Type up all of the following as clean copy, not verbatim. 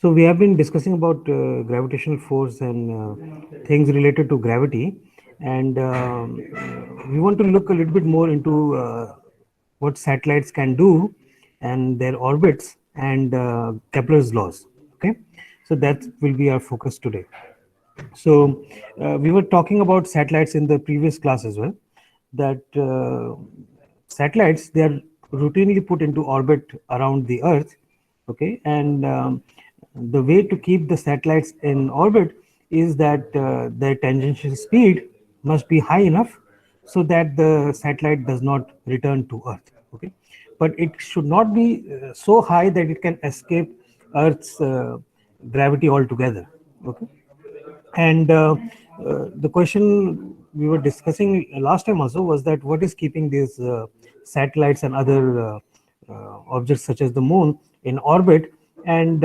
So we have been discussing about gravitational force and things related to gravity, and we want to look a little bit more into what satellites can do and their orbits and Kepler's laws. Okay, so that will be our focus today. So we were talking about satellites in the previous class as well. That satellites, they are routinely put into orbit around the Earth. Okay, and the way to keep the satellites in orbit is that their tangential speed must be high enough so that the satellite does not return to Earth. Okay, but it should not be so high that it can escape Earth's gravity altogether. Okay, and the question we were discussing last time also was that what is keeping these satellites and other objects such as the moon in orbit? And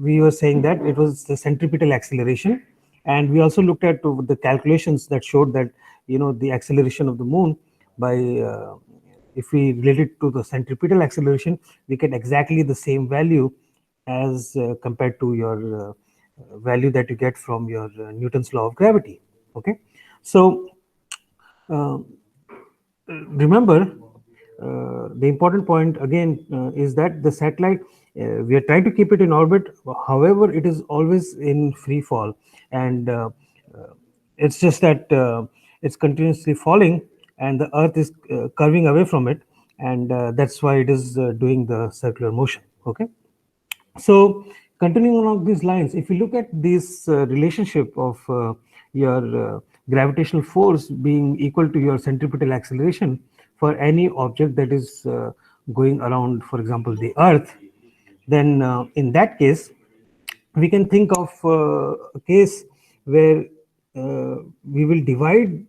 we were saying that it was the centripetal acceleration. And we also looked at the calculations that showed that, the acceleration of the moon by if we relate it to the centripetal acceleration, we get exactly the same value as compared to your value that you get from your Newton's law of gravity. Okay, so uh, remember, the important point again is that the satellite, we are trying to keep it in orbit. However, it is always in free fall, and it's just that it's continuously falling, and the Earth is curving away from it, and that's why it is doing the circular motion. Okay, so continuing along these lines, if you look at this relationship of your gravitational force being equal to your centripetal acceleration for any object that is going around, for example, the Earth, then in that case, we can think of a case where we will divide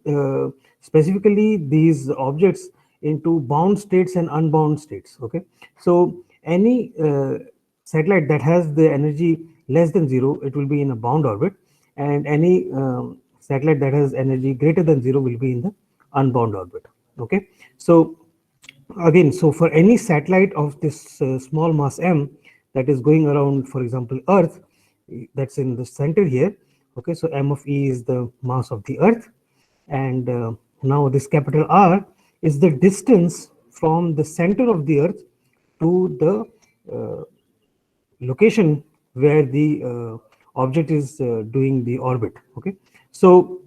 specifically these objects into bound states and unbound states. Okay, so any satellite that has the energy less than zero, it will be in a bound orbit, and any satellite that has energy greater than zero will be in the unbound orbit. Okay, so again, so for any satellite of this small mass m that is going around, for example, Earth, that's in the center here. Okay, so m of e is the mass of the Earth, and now this capital R is the distance from the center of the Earth to the uh, location where the object is doing the orbit. Okay, so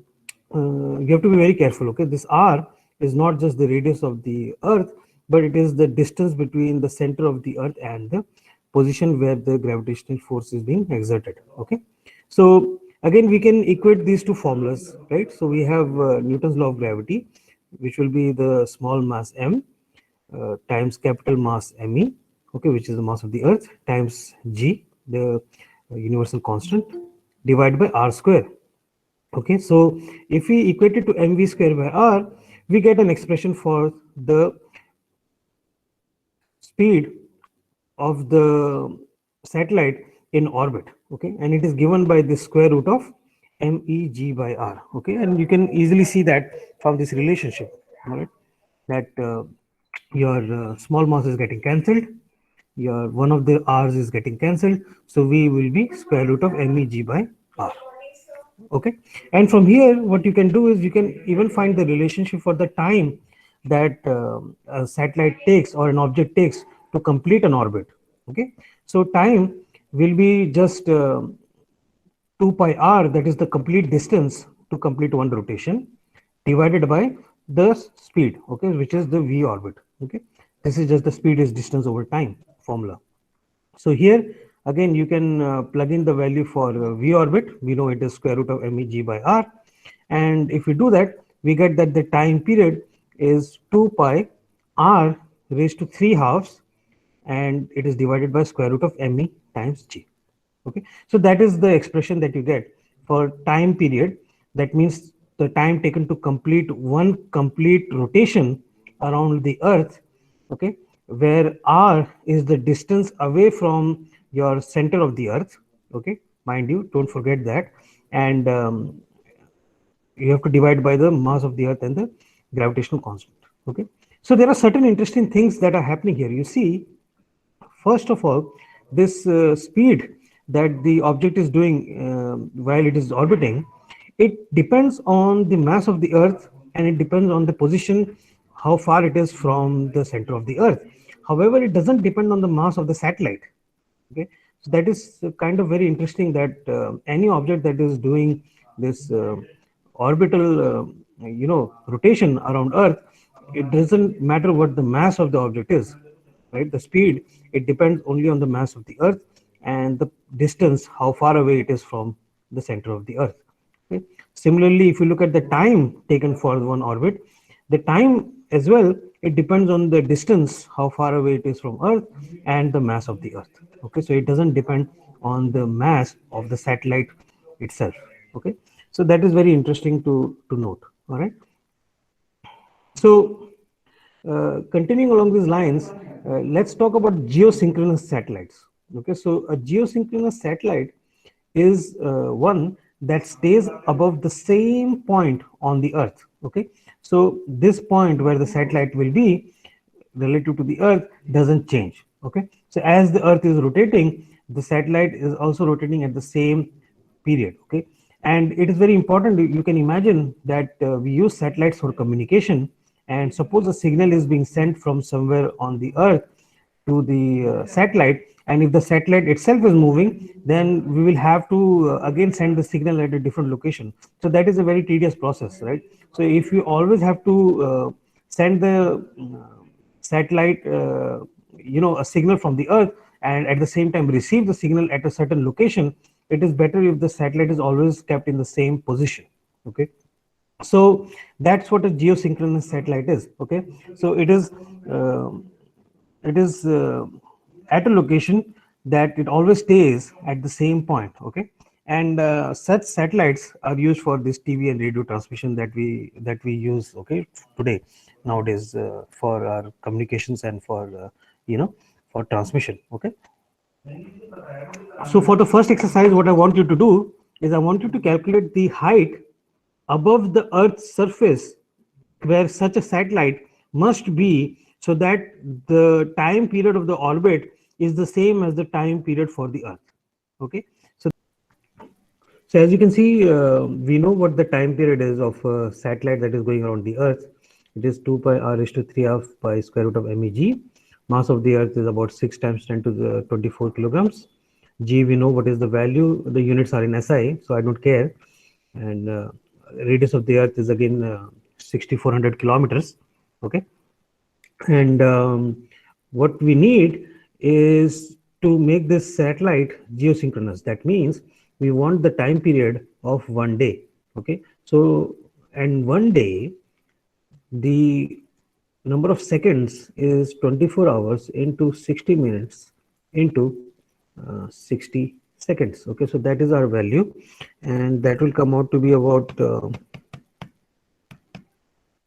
you have to be very careful. Okay, this R is not just the radius of the Earth, but it is the distance between the center of the Earth and the position where the gravitational force is being exerted. Okay, so again we can equate these two formulas, right? So we have Newton's law of gravity, which will be the small mass m times capital mass me, okay, which is the mass of the Earth, times g, the universal constant, divided by r square. Okay, so if we equate it to mv square by r, we get an expression for the speed of the satellite in orbit. Okay, and it is given by the square root of meg by r. Okay, and you can easily see that from this relationship, all right, that your small mass is getting cancelled, your one of the r's is getting cancelled, so we will be square root of meg by r. Okay, and from here what you can do is you can even find the relationship for the time that a satellite takes or an object takes to complete an orbit. Okay, so time will be just 2 pi r, that is the complete distance to complete one rotation, divided by the speed, okay, which is the v orbit. Okay, this is just the speed is distance over time formula. So here again you can plug in the value for v orbit. We know it is square root of meg by r, and if we do that, we get that the time period is 2 pi r raised to 3 halves, and it is divided by square root of me times g. Okay, so that is the expression that you get for time period. That means the time taken to complete one complete rotation around the Earth. Okay, where r is the distance away from your center of the Earth. Okay, mind you, don't forget that. And you have to divide by the mass of the Earth and the gravitational constant. Okay, so there are certain interesting things that are happening here. You see, first of all, this speed that the object is doing while it is orbiting, it depends on the mass of the Earth, and it depends on the position, how far it is from the center of the Earth. However, it doesn't depend on the mass of the satellite. Okay, so that is kind of very interesting, that any object that is doing this orbital rotation around Earth, it doesn't matter what the mass of the object is, right? The speed, it depends only on the mass of the Earth and the distance, how far away it is from the center of the Earth. Okay? Similarly, if you look at the time taken for one orbit, the time as well, it depends on the distance, how far away it is from Earth, and the mass of the Earth. Okay, so it doesn't depend on the mass of the satellite itself. Okay, so that is very interesting to note. All right. So continuing along these lines, let's talk about geosynchronous satellites. Okay, so a geosynchronous satellite is one that stays above the same point on the Earth. Okay, so this point where the satellite will be relative to the Earth doesn't change. Okay, so as the Earth is rotating, the satellite is also rotating at the same period. Okay, and it is very important. You can imagine that we use satellites for communication, and suppose a signal is being sent from somewhere on the Earth to the satellite, and if the satellite itself is moving, then we will have to again send the signal at a different location. So that is a very tedious process, right? So if you always have to send the satellite a signal from the Earth, and at the same time receive the signal at a certain location, it is better if the satellite is always kept in the same position. Okay, so that's what a geosynchronous satellite is. Okay, so uh, it is at a location that it always stays at the same point. Okay, and such satellites are used for this TV and radio transmission that we use, okay, today nowadays, for our communications and for for transmission. Okay, so for the first exercise, what I want you to do is I want you to calculate the height above the Earth's surface where such a satellite must be, so that the time period of the orbit is the same as the time period for the Earth. Okay, so as you can see, we know what the time period is of a satellite that is going around the Earth. It is 2 pi r raised to 3 half pi square root of MEG. Mass of the Earth is about 6 times 10 to the 24 kilograms. G, we know what is the value. The units are in SI, so I don't care. And radius of the Earth is again 6,400 kilometers. Okay, and what we need is to make this satellite geosynchronous. That means we want the time period of 1 day. Okay, so and 1 day, the number of seconds is 24 hours into 60 minutes into 60 seconds. Okay, so that is our value, and that will come out to be about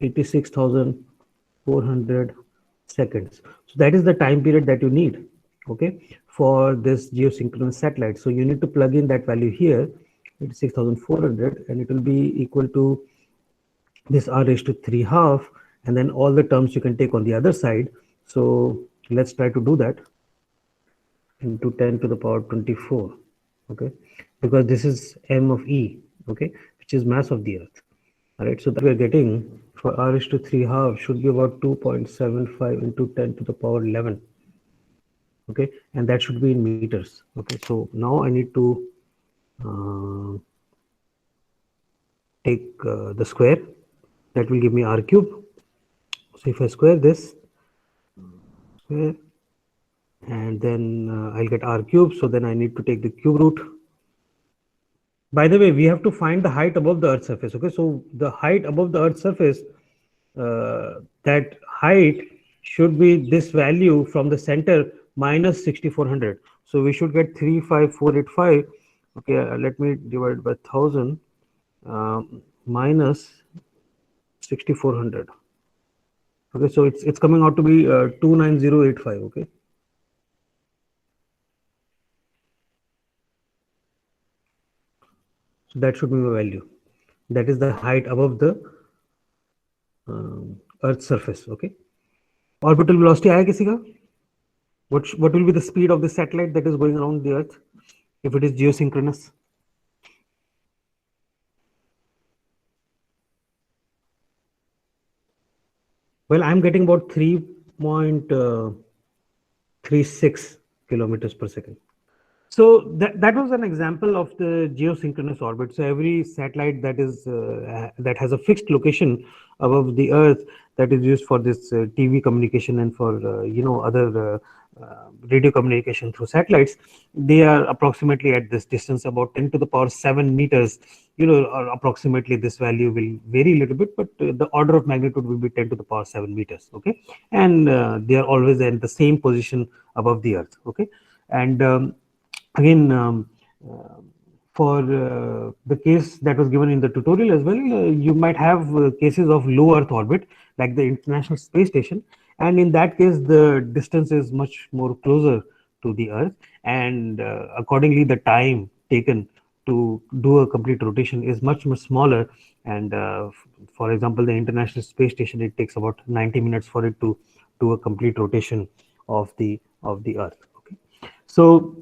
86,400 seconds. So that is the time period that you need, okay, for this geosynchronous satellite. So you need to plug in that value here, 86,400, and it will be equal to this r raised to 3 half, and then all the terms you can take on the other side. So let's try to do that. Into 10 to the power 24. Okay, because this is m of E, okay, which is mass of the Earth. All right, so that we're getting for r raised to 3 half should be about 2.75 into 10 to the power 11. Okay, and that should be in meters. Okay, so now I need to take the square. That will give me r cube. So if I square this square, and then I'll get r cube. So then I need to take the cube root. By the way, we have to find the height above the Earth's surface. Okay, so the height above the Earth's surface, that height should be this value from the center minus 6,400. So we should get 35485. Okay, let me divide by 1000 minus 6,400. Okay, so it's coming out to be 29085. Okay. So that should be my value. That is the height above the Earth's surface. Okay. Orbital velocity आया किसी का? What will be the speed of the satellite that is going around the Earth? if it is geosynchronous? Well, I'm getting about 3.36 kilometers per second. So that was an example of the geosynchronous orbit. So every satellite that has a fixed location above the Earth, that is used for this TV communication and for other radio communication through satellites, they are approximately at this distance, about 10 to the power 7 meters. Or approximately this value will vary a little bit, but the order of magnitude will be 10 to the power 7 meters. Okay, and they are always in the same position above the Earth. Okay, and again, for the case that was given in the tutorial as well, you might have cases of low Earth orbit, like the International Space Station, and in that case, the distance is much more closer to the Earth, and accordingly, the time taken to do a complete rotation is much smaller. And for example, the International Space Station, it takes about 90 minutes for it to do a complete rotation of the Earth. Okay, so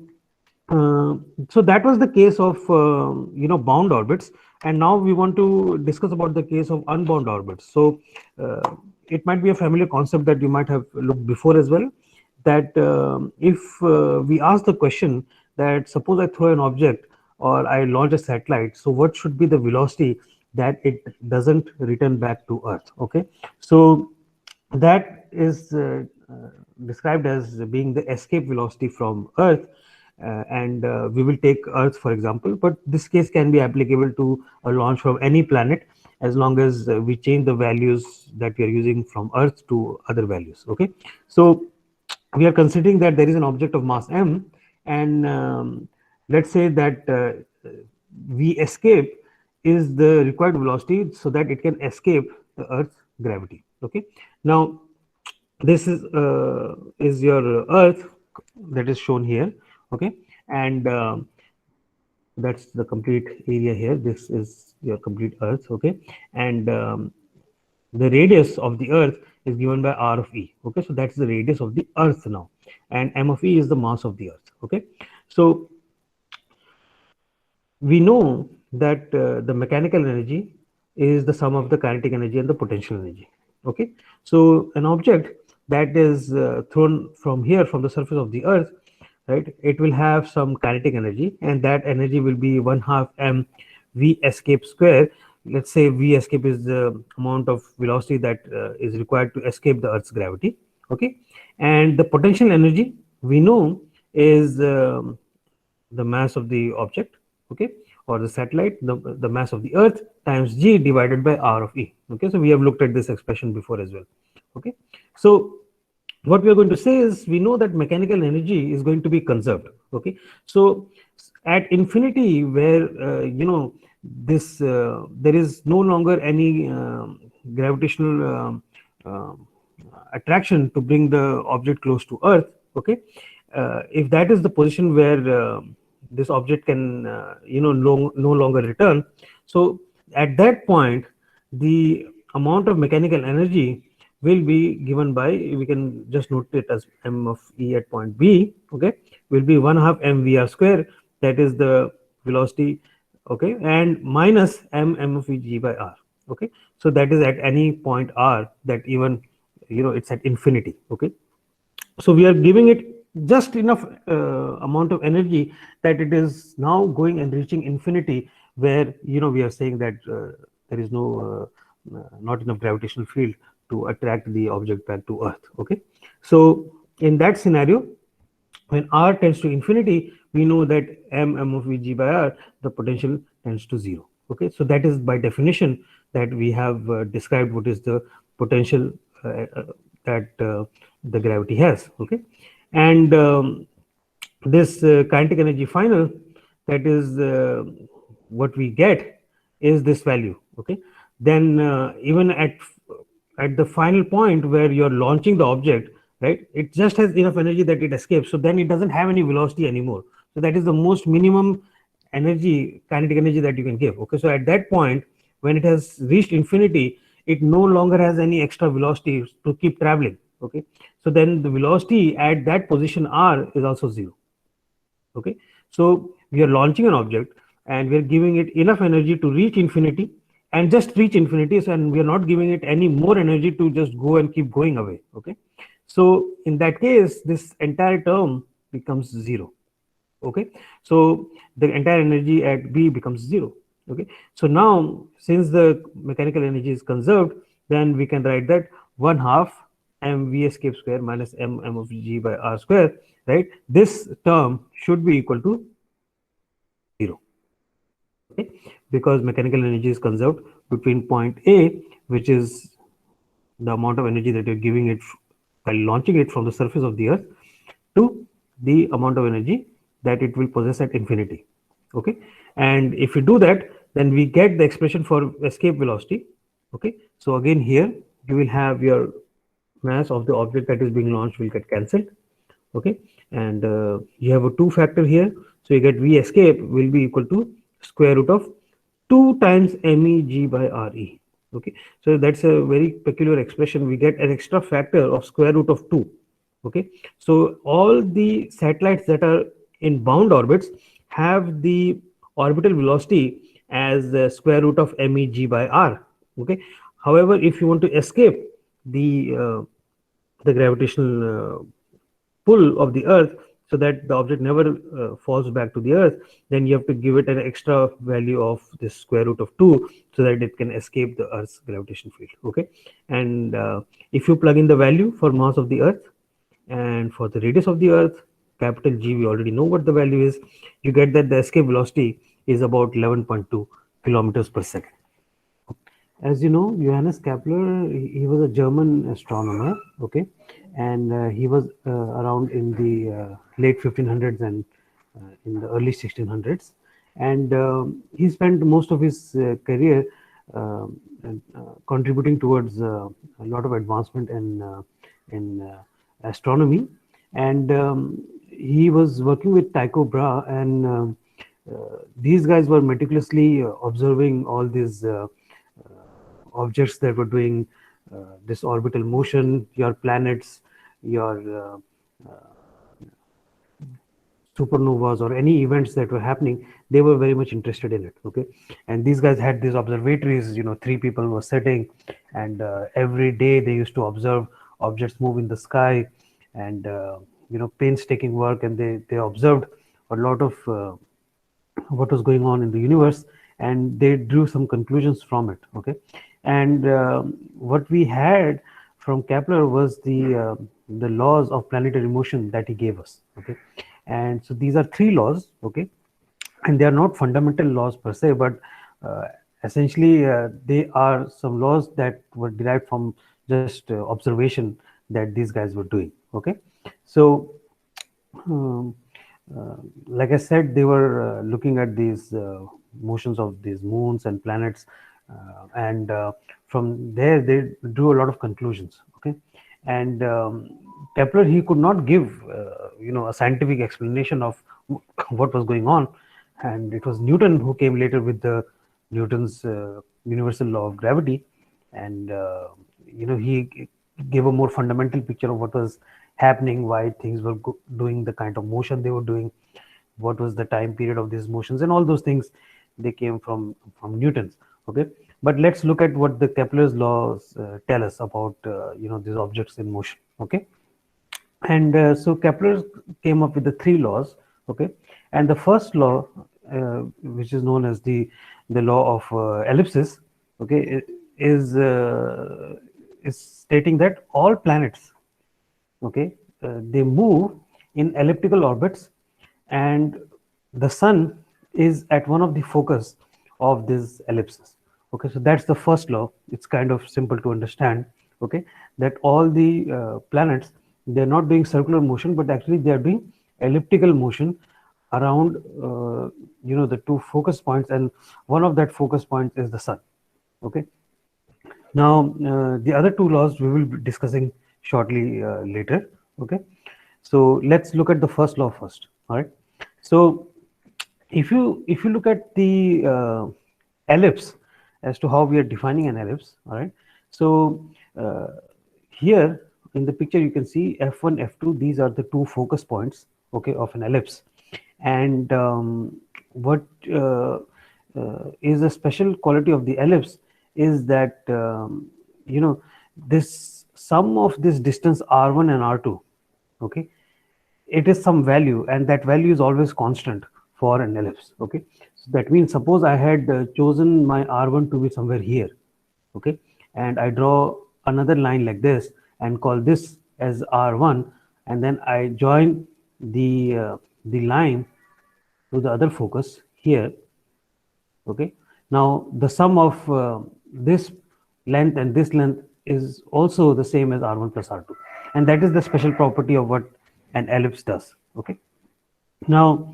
uh, so that was the case of bound orbits, and now we want to discuss about the case of unbound orbits. So it might be a familiar concept that you might have looked before as well. That if we ask the question that suppose I throw an object or I launch a satellite, so what should be the velocity that it doesn't return back to Earth? Okay, so that is described as being the escape velocity from Earth. And we will take Earth for example, but this case can be applicable to a launch from any planet, as long as we change the values that we are using from Earth to other values. Okay, so we are considering that there is an object of mass m, and let's say that v escape is the required velocity so that it can escape the Earth's gravity. Okay, now this is your Earth that is shown here. Okay, and that's the complete area here. This is your complete Earth. Okay, and the radius of the Earth is given by r of e. Okay, so that's the radius of the Earth now, and m of e is the mass of the Earth. Okay, so we know that the mechanical energy is the sum of the kinetic energy and the potential energy. Okay, so an object that is thrown from here, from the surface of the Earth, right, it will have some kinetic energy, and that energy will be 1/2 m v escape square. Let's say v escape is the amount of velocity that is required to escape the Earth's gravity. Okay, and the potential energy we know is the mass of the object, okay, or the satellite, the mass of the Earth times g divided by r of e. Okay, so we have looked at this expression before as well. Okay, so what we are going to say is we know that mechanical energy is going to be conserved. Okay, so at infinity, where this there is no longer any gravitational attraction to bring the object close to Earth. Okay, if that is the position where this object can no longer return, so at that point the amount of mechanical energy will be given by, we can just note it as m of e at point B. Okay, will be 1/2 mvr square, that is the velocity. Okay, and minus m of e g by r. Okay, so that is at any point r, that even it's at infinity. Okay, so we are giving it just enough amount of energy that it is now going and reaching infinity, where we are saying that there is no not enough gravitational field to attract the object back to Earth. Okay, so in that scenario, when r tends to infinity, we know that m of v g by r, the potential tends to 0. Okay, so that is by definition that we have described what is the potential that the gravity has. Okay, and this kinetic energy final, that is what we get is this value. Okay, then even at the final point where you're launching the object, right, it just has enough energy that it escapes, so then it doesn't have any velocity anymore. So that is the most minimum energy, kinetic energy, that you can give. Okay, so at that point, when it has reached infinity, it no longer has any extra velocity to keep traveling. Okay, so then the velocity at that position r is also 0. Okay, so we are launching an object and we are giving it enough energy to reach infinity and just reach infinity, so, and we are not giving it any more energy to just go and keep going away. Okay, so in that case this entire term becomes zero. Okay, so the entire energy at B becomes zero. Okay, so now since the mechanical energy is conserved, then we can write that 1 half mv escape square minus m of g by r square, right? This term should be equal to 0. Okay, because mechanical energy is conserved between point A, which is the amount of energy that you're giving it while launching it from the surface of the earth, to the amount of energy that it will possess at infinity. Okay, and if you do that, then we get the expression for escape velocity. Okay, so again here you will have your mass of the object that is being launched will get cancelled. Okay, and you have a 2 factor here, so you get v escape will be equal to square root of 2 times meg by re. Okay, so that's a very peculiar expression. We get an extra factor of square root of 2. Okay, so all the satellites that are in bound orbits have the orbital velocity as the square root of meg by r. Okay, however, if you want to escape the gravitational pull of the earth, so that the object never falls back to the earth, then you have to give it an extra value of this square root of 2, so that it can escape the earth's gravitation field. Okay, and if you plug in the value for mass of the earth and for the radius of the earth, capital G, we already know what the value is, you get that the escape velocity is about 11.2 kilometers per second. As you know, Johannes Kepler, he was a German astronomer, okay, and he was around in the late 1500s and in the early 1600s, and he spent most of his career contributing towards a lot of advancement in astronomy, and he was working with Tycho Brahe, and these guys were meticulously observing all these objects that were doing this orbital motion, your planets, your supernovas, or any events that were happening. They were very much interested in it. Okay, and these guys had these observatories. 3 people were sitting, and every day they used to observe objects move in the sky, and painstaking work, and they observed a lot of what was going on in the universe, and they drew some conclusions from it. Okay, and what we had from Kepler was the laws of planetary motion that he gave us. Okay, and so these are 3 laws. Okay, and they are not fundamental laws per se, but essentially they are some laws that were derived from just observation that these guys were doing. Okay, so um, like I said, they were looking at these motions of these moons and planets, and from there they drew a lot of conclusions. Okay, and Kepler, he could not give a scientific explanation of what was going on, and it was Newton who came later with the Newton's universal law of gravity, and he gave a more fundamental picture of what was happening, why things were doing the kind of motion they were doing, what was the time period of these motions, and all those things. They came from Newton's. Okay, but let's look at what the Kepler's laws tell us about these objects in motion. Okay, and so Kepler came up with the 3 laws. Okay, and the first law, which is known as the law of ellipses, okay, is stating that all planets, okay, they move in elliptical orbits, and the sun is at one of the focus of these ellipses. Okay, so that's the first law. It's kind of simple to understand. Okay, that all the planets, they're not doing circular motion, but actually they are doing elliptical motion around the 2 focus points, and one of that focus point is the sun. Okay, now the other 2 laws we will be discussing shortly later. Okay, so let's look at the first law first. All right, so if you look at the ellipse, as to how we are defining an ellipse. All right, so here in the picture you can see f1, f2, these are the 2 focus points, okay, of an ellipse, And what is a special quality of the ellipse is that you know this sum of this distance r1 and r2, okay, it is some value, and that value is always constant for an ellipse. Okay, so that means suppose I had chosen my r1 to be somewhere here, okay, and I draw another line like this and call this as r1, and then I join the line to the other focus here. Okay, now the sum of this length and this length is also the same as r1 plus r2, and that is the special property of what an ellipse does. Okay, now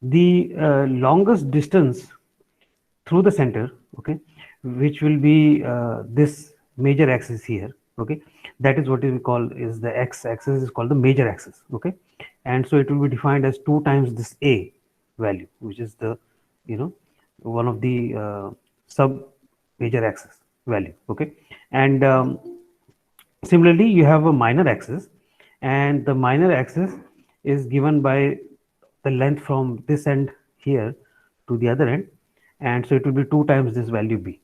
the longest distance through the center, okay, which will be this major axis here, okay, that is what we call is the x-axis is called the major axis. Okay, and so it will be defined as 2 times this a value, which is the, you know, one of the sub major axis value. Okay, and similarly you have a minor axis, and the minor axis is given by the length from this end here to the other end, and so it will be 2 times this value b.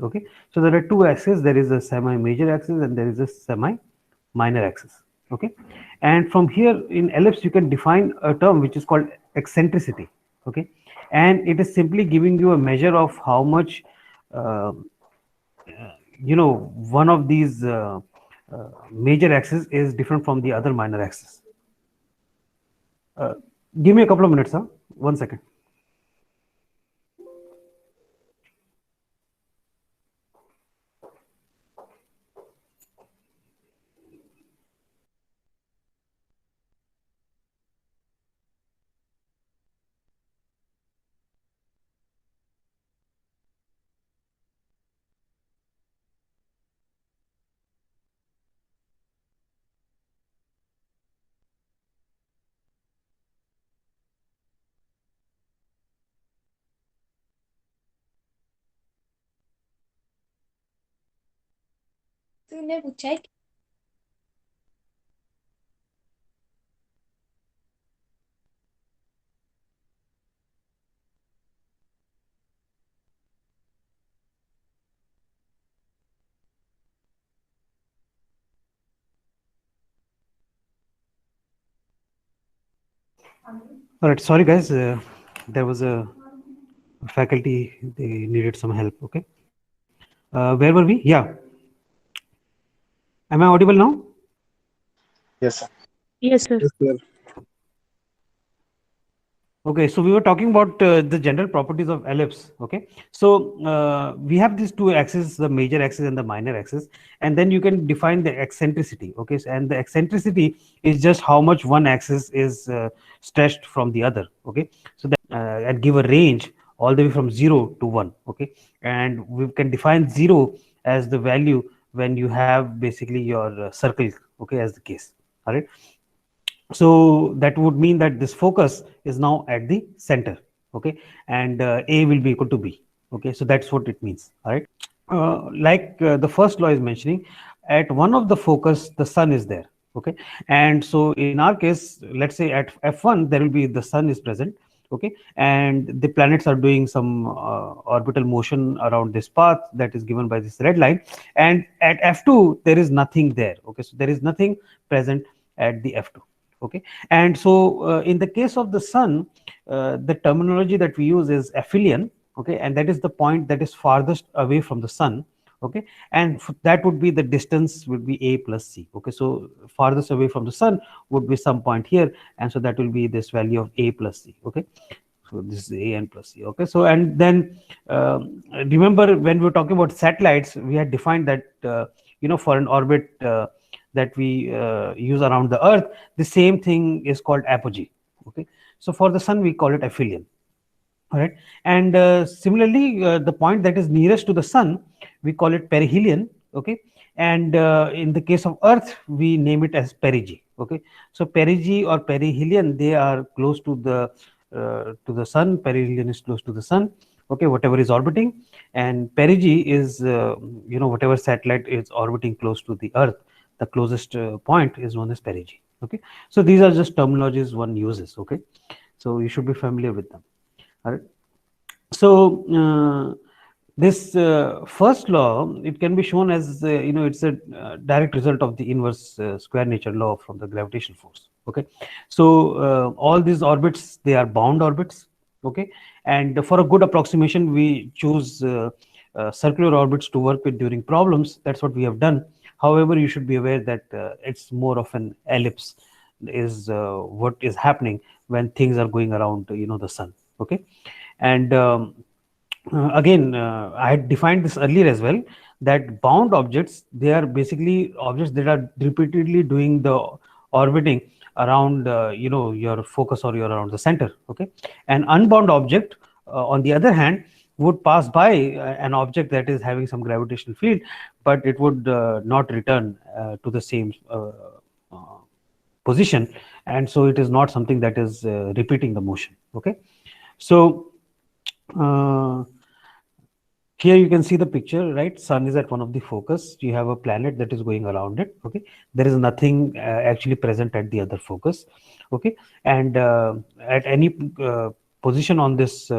Okay, so there are two axes, there is a semi major axis and there is a semi minor axis. Okay, and from here in ellipse you can define a term which is called eccentricity. Okay, and it is simply giving you a measure of how much uh, you know, one of these major axis is different from the other minor axis. uh, Give me a couple of minutes, huh? 1 second. तूने पूछा है All right, sorry guys, there was a faculty, they needed some help. Okay, where were we? Yeah, am I audible now? Yes, sir. Yes, sir. Yes, sir. Okay, so we were talking about the general properties of ellipse. Okay, so we have these two axes, the major axis and the minor axis, and then you can define the eccentricity. Okay, so, and the eccentricity is just how much one axis is stretched from the other. Okay, so that and give a range all the way from 0 to 1. Okay, and we can define 0 as the value when you have basically your circle. Okay, as the case. All right, so that would mean that this focus is now at the center. Okay, and a will be equal to b. Okay, so that's what it means. All right, like the first law is mentioning, at one of the focus the sun is there. Okay, and so in our case, let's say at f1 there will be the sun is present. Okay, and the planets are doing some orbital motion around this path that is given by this red line, and at f2 there is nothing there. Okay, so there is nothing present at the f2. Okay, and so in the case of the sun, the terminology that we use is aphelion. Okay, and that is the point that is farthest away from the sun. Okay, and that would be the distance would be a plus c. Okay, so farthest away from the sun would be some point here, and so that will be this value of a plus c. Okay, so this is a n plus c. Okay, so and then remember when we were talking about satellites, we had defined that you know, for an orbit that we use around the earth, the same thing is called apogee. Okay, so for the sun we call it aphelion. All right, and similarly the point that is nearest to the sun we call it perihelion. Okay, and in the case of earth we name it as perigee. Okay, so perigee or perihelion, they are close to the sun. Perihelion is close to the sun. Okay, whatever is orbiting, and perigee is you know, whatever satellite is orbiting close to the earth, the closest point is known as perigee. Okay, so these are just terminologies one uses. Okay, so you should be familiar with them. All right. So this first law, it can be shown as it's a direct result of the inverse square nature law from the gravitational force. Okay, so all these orbits, they are bound orbits. Okay, and for a good approximation, we choose circular orbits to work with during problems. That's what we have done. However, you should be aware that it's more of an ellipse is what is happening when things are going around the sun. Okay, and again, I had defined this earlier as well, that bound objects, they are basically objects that are repeatedly doing the orbiting around your focus or your around the center. Okay, an unbound object on the other hand would pass by an object that is having some gravitational field, but it would not return to the same uh, position, and so it is not something that is repeating the motion. Okay, so uh, here you can see the picture, right? Sun is at one of the focus. You have a planet that is going around it. Okay, there is nothing actually present at the other focus. Okay, and at any position on this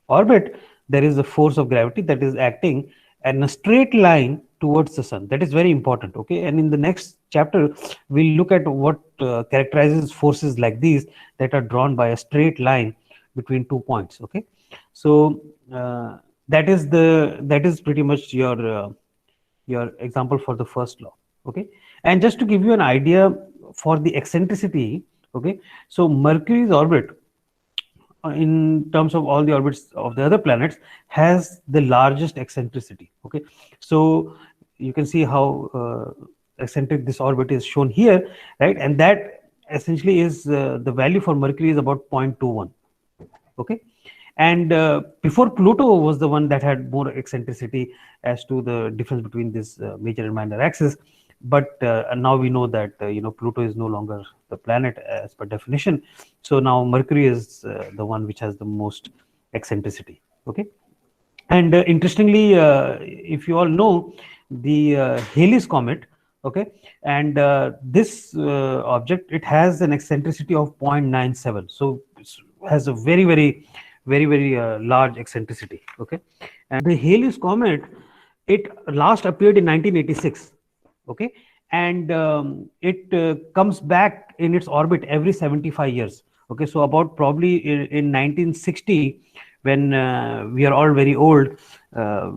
orbit, there is a force of gravity that is acting in a straight line towards the sun. That is very important. Okay, and in the next chapter, we'll look at what characterizes forces like these that are drawn by a straight line between 2 points. Okay, so that is pretty much your example for the first law. Okay, and just to give you an idea for the eccentricity. Okay, so Mercury's orbit in terms of all the orbits of the other planets has the largest eccentricity. Okay, so you can see how eccentric this orbit is shown here, right? And that essentially is the value for Mercury is about 0.21. Okay, and before, Pluto was the one that had more eccentricity as to the difference between this major and minor axis. But now we know that Pluto is no longer the planet as per definition. So now Mercury is the one which has the most eccentricity. Okay, and interestingly, if you all know, the Halley's comet. Okay, and this object, it has an eccentricity of 0.97. So it has a very large eccentricity. Okay, and the Halley's comet, it last appeared in 1986. Okay, and it comes back in its orbit every 75 years. Okay, so about probably in 1960, when we are all very old,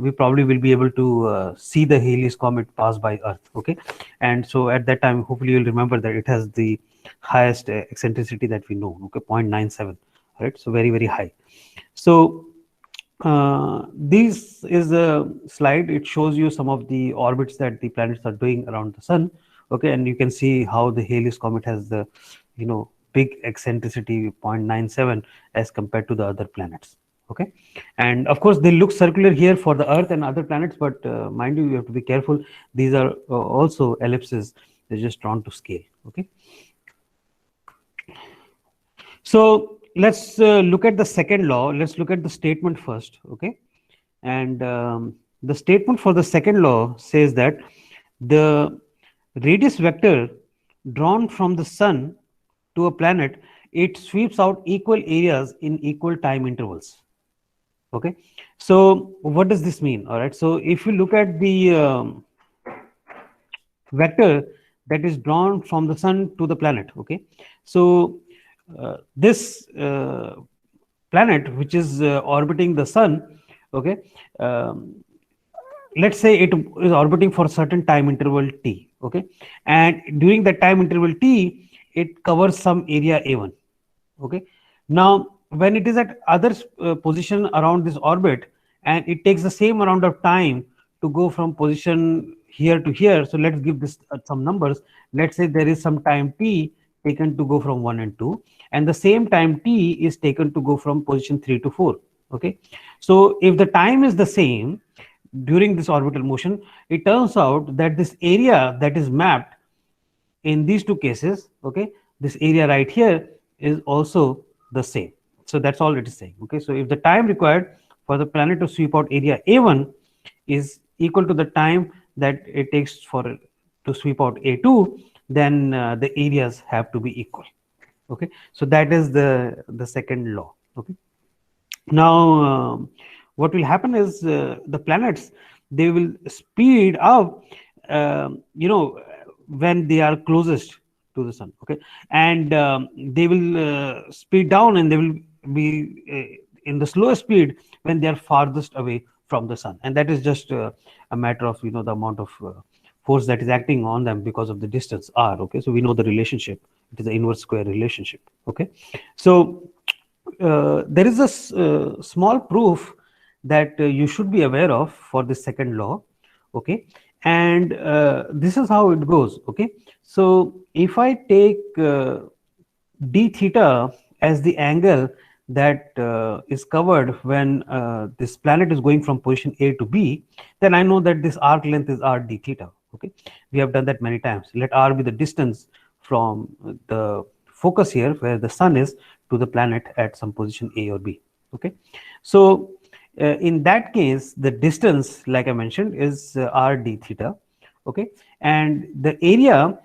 we probably will be able to see the Halley's comet pass by Earth. Okay, and so at that time, hopefully you'll remember that it has the highest eccentricity that we know. Okay, 0.97. Right, so very high. So this is a slide. It shows you some of the orbits that the planets are doing around the sun. Okay, and you can see how the Halley's comet has the big eccentricity 0.97 as compared to the other planets. Okay, and of course they look circular here for the Earth and other planets, but mind you, you have to be careful. These are also ellipses. They're just drawn to scale. Okay, so let's look at the second law. Let's look at the statement first. Okay, and the statement for the second law says that the radius vector drawn from the sun to a planet, it sweeps out equal areas in equal time intervals. Okay, so what does this mean? All right, so if you look at the vector that is drawn from the sun to the planet. Okay, so this planet which is orbiting the sun. Okay, let's say it is orbiting for a certain time interval t. Okay, and during that time interval t, it covers some area a1. Okay, now when it is at other position around this orbit, and it takes the same amount of time to go from position here to here. So let's give this some numbers. Let's say there is some time t taken to go from 1 and 2, and the same time t is taken to go from position 3 to 4. Okay, so if the time is the same during this orbital motion, it turns out that this area that is mapped in these two cases, okay, this area right here is also the same. So that's all it is saying. Okay, so if the time required for the planet to sweep out area A1 is equal to the time that it takes for to sweep out A2, then the areas have to be equal. Okay, so that is the second law. Okay, now what will happen is the planets, they will speed up, when they are closest to the sun. Okay, and they will speed down, and they will be in the slower speed when they are farthest away from the sun, and that is just a matter of the amount of force that is acting on them because of the distance r. Okay, so we know the relationship, it is the inverse square relationship. Okay, so there is a small proof that you should be aware of for the second law. Okay, and this is how it goes. Okay, so if I take d theta as the angle that is covered when this planet is going from position A to B, then I know that this arc length is r d theta. Okay, we have done that many times. Let r be the distance from the focus here where the sun is to the planet at some position A or B. Okay, so in that case, the distance, like I mentioned, is r d theta. Okay, and the area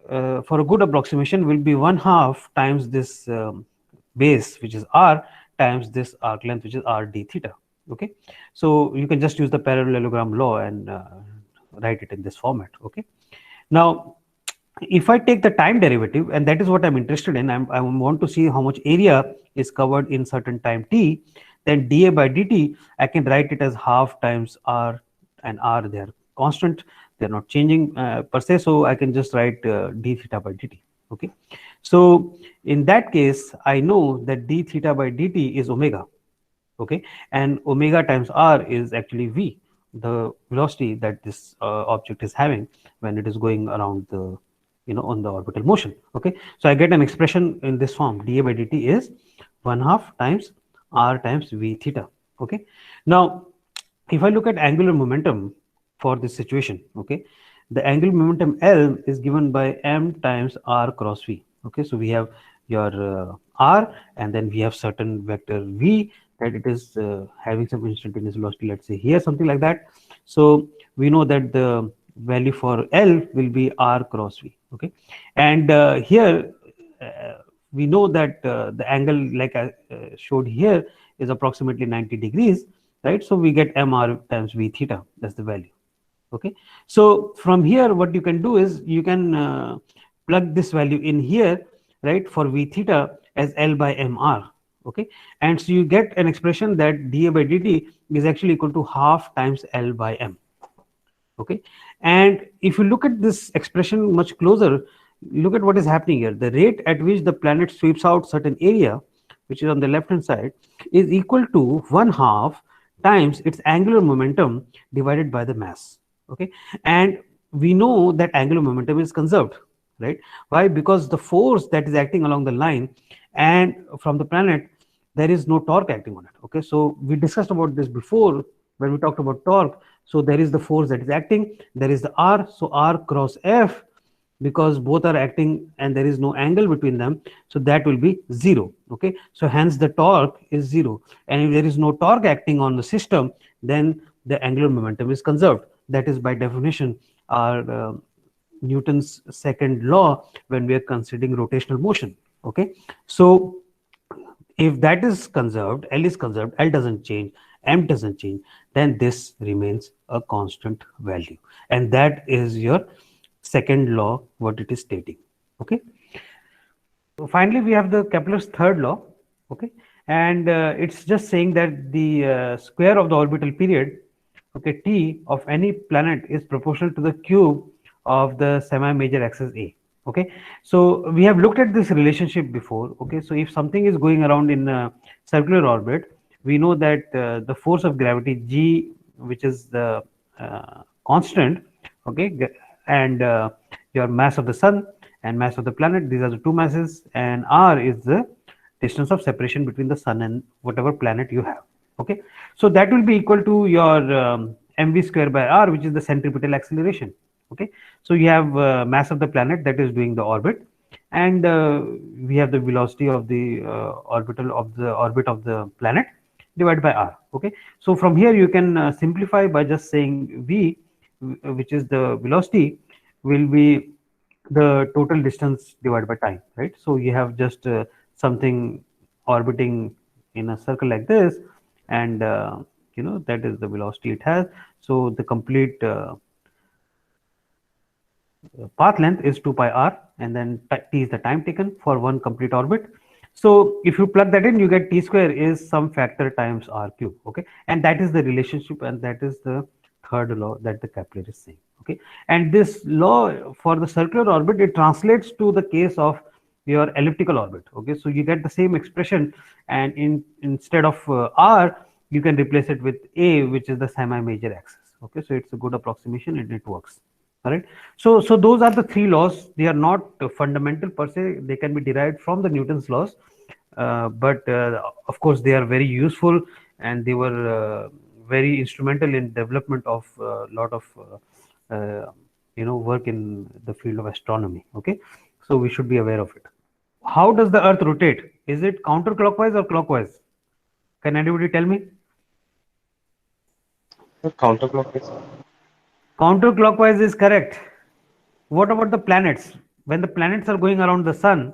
for a good approximation will be 1/2 times this base, which is r, times this arc length, which is r d theta. Okay, so you can just use the parallelogram law and write it in this format. Okay, now if I take the time derivative, and that is what I'm interested in, I want to see how much area is covered in certain time t, then dA by dt, I can write it as half times r, and r, they are constant, they're not changing per se, so I can just write d theta by dt. Okay, so in that case, I know that d theta by dt is omega. Okay, and omega times r is actually v, the velocity that this object is having when it is going around the on the orbital motion. Okay, so I get an expression in this form: dA by dt is 1/2 times r times v theta. Okay, now if I look at angular momentum for this situation, okay, the angular momentum L is given by m times r cross v. Okay, so we have your r, and then we have certain vector v that it is having some instantaneous velocity, let's say here, something like that. So we know that the value for L will be r cross v. Okay, and here we know that the angle, like I showed here, is approximately 90 degrees, right? So we get mr times v theta, that's the value. Okay, so from here what you can do is you can plug this value in here, right, for v theta as L by mr. Okay, and so you get an expression that dA by dt is actually equal to half times L by m. Okay, and if you look at this expression much closer, look at what is happening here. The rate at which the planet sweeps out certain area, which is on the left hand side, is equal to 1/2 times its angular momentum divided by the mass. Okay, and we know that angular momentum is conserved, right? Why? Because the force that is acting along the line and from the planet, there is no torque acting on it. Okay, so we discussed about this before when we talked about torque. So there is the force that is acting, there is the r, so r cross f, because both are acting and there is no angle between them, so that will be 0. Okay, so hence the torque is 0, and if there is no torque acting on the system, then the angular momentum is conserved. That is by definition our Newton's second law when we are considering rotational motion. Okay, so if that is conserved, L is conserved, L doesn't change, M doesn't change, then this remains a constant value, and that is your second law, what it is stating. Okay, so finally we have the Kepler's third law. Okay, and it's just saying that the square of the orbital period, okay, t of any planet is proportional to the cube of the semi-major axis A. Okay, so we have looked at this relationship before. Okay, so if something is going around in a circular orbit, we know that the force of gravity G, which is the constant, okay, and your mass of the sun and mass of the planet, these are the two masses, and r is the distance of separation between the sun and whatever planet you have. Okay, so that will be equal to your mv square by r, which is the centripetal acceleration. Okay, so you have mass of the planet that is doing the orbit, and we have the velocity of the orbital of the orbit of the planet divided by r. Okay, so from here you can simplify by just saying v, which is the velocity, will be the total distance divided by time, right? So you have just something orbiting in a circle like this, and that is the velocity it has. So the complete path length is 2 pi r, and then t is the time taken for one complete orbit. So if you plug that in, you get t square is some factor times r cube. Okay, and that is the relationship, and that is the third law that the Kepler is saying. Okay, and this law for the circular orbit, it translates to the case of your elliptical orbit. Okay, so you get the same expression, and instead of r, you can replace it with a, which is the semi major axis. Okay, so it's a good approximation and it works. All right. So those are the three laws. They are not fundamental per se. They can be derived from the Newton's laws, but of course they are very useful, and they were very instrumental in development of a lot of work in the field of astronomy. Okay, so we should be aware of it. How does the Earth rotate? Is it counterclockwise or clockwise? Can anybody tell me? Counterclockwise. Counterclockwise is correct. What about the planets? When the planets are going around the sun,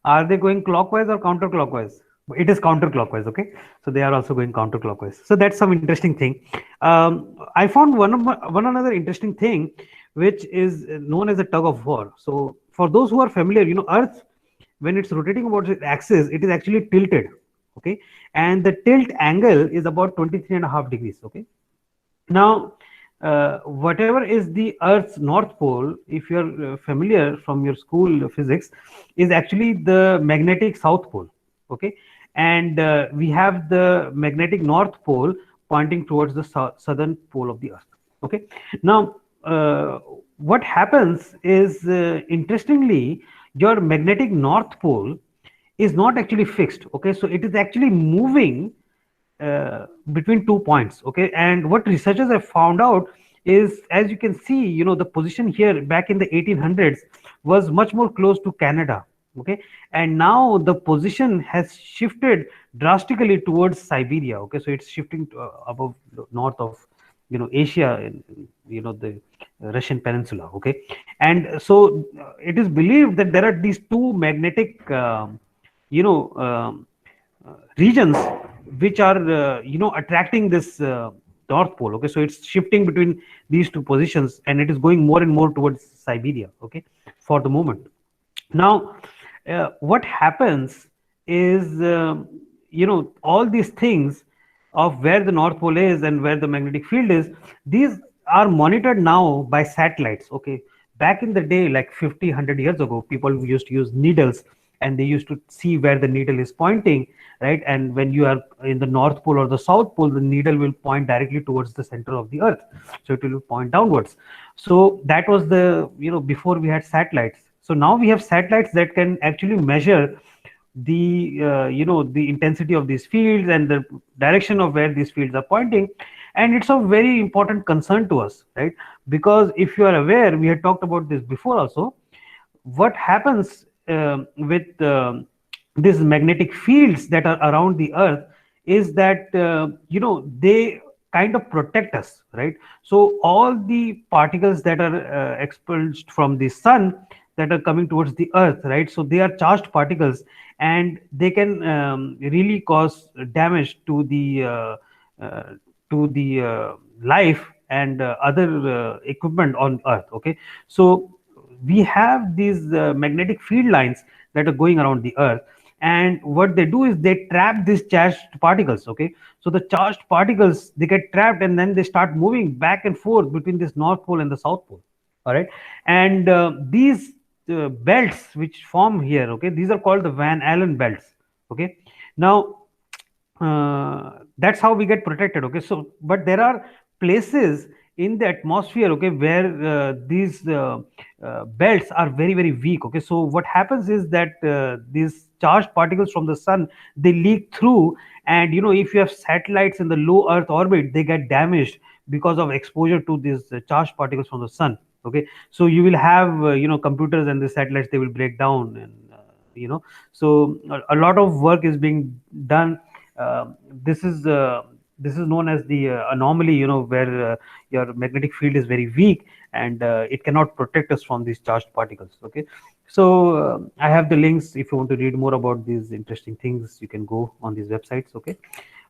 are they going clockwise or counterclockwise? It is counterclockwise. Okay, so they are also going counterclockwise. So that's some interesting thing. I found one another interesting thing, which is known as the tug of war. So for those who are familiar, Earth, when it's rotating about its axis, it is actually tilted. Okay, and the tilt angle is about 23.5 degrees. Okay, now whatever is the Earth's north pole, if you're familiar from your school physics, is actually the magnetic south pole. Okay, and we have the magnetic north pole pointing towards the southern pole of the Earth. Okay, now what happens is, interestingly, your magnetic north pole is not actually fixed. Okay, so it is actually moving between 2 points. Okay, and what researchers have found out is, as you can see, the position here back in the 1800s was much more close to Canada. Okay, and now the position has shifted drastically towards Siberia. Okay, so it's shifting to, above north of Asia, the Russian peninsula. Okay, and so it is believed that there are these two magnetic you know regions which are attracting this north pole. Okay, so it's shifting between these two positions, and it is going more and more towards Siberia. Okay, for the moment. Now what happens is, all these things of where the north pole is and where the magnetic field is, these are monitored now by satellites. Okay, back in the day, like 50 100 years ago, people used to use needles, and they used to see where the needle is pointing, right? And when you are in the north pole or the south pole, the needle will point directly towards the center of the Earth, so it will point downwards. So that was the, before we had satellites. So now we have satellites that can actually measure the the intensity of these fields and the direction of where these fields are pointing, and it's of very important concern to us, right? Because if you are aware, we had talked about this before also, what happens with these magnetic fields that are around the Earth is that they kind of protect us, right? So all the particles that are expelled from the sun, that are coming towards the Earth, right? So they are charged particles, and they can really cause damage to the uh, life and other equipment on Earth. Okay, so we have these magnetic field lines that are going around the Earth, and what they do is they trap these charged particles. Okay, so the charged particles, they get trapped, and then they start moving back and forth between this north pole and the south pole. All right, and these belts which form here, okay, these are called the Van Allen belts. Okay, now that's how we get protected. Okay, so but there are places in the atmosphere, okay, where these belts are very very weak. Okay, so what happens is that these charged particles from the sun, they leak through, and if you have satellites in the low Earth orbit, they get damaged because of exposure to these charged particles from the sun. Okay, so you will have computers and the satellites, they will break down, and so a lot of work is being done. This is known as the anomaly, where your magnetic field is very weak, and it cannot protect us from these charged particles. Okay, so I have the links. If you want to read more about these interesting things, you can go on these websites. Okay,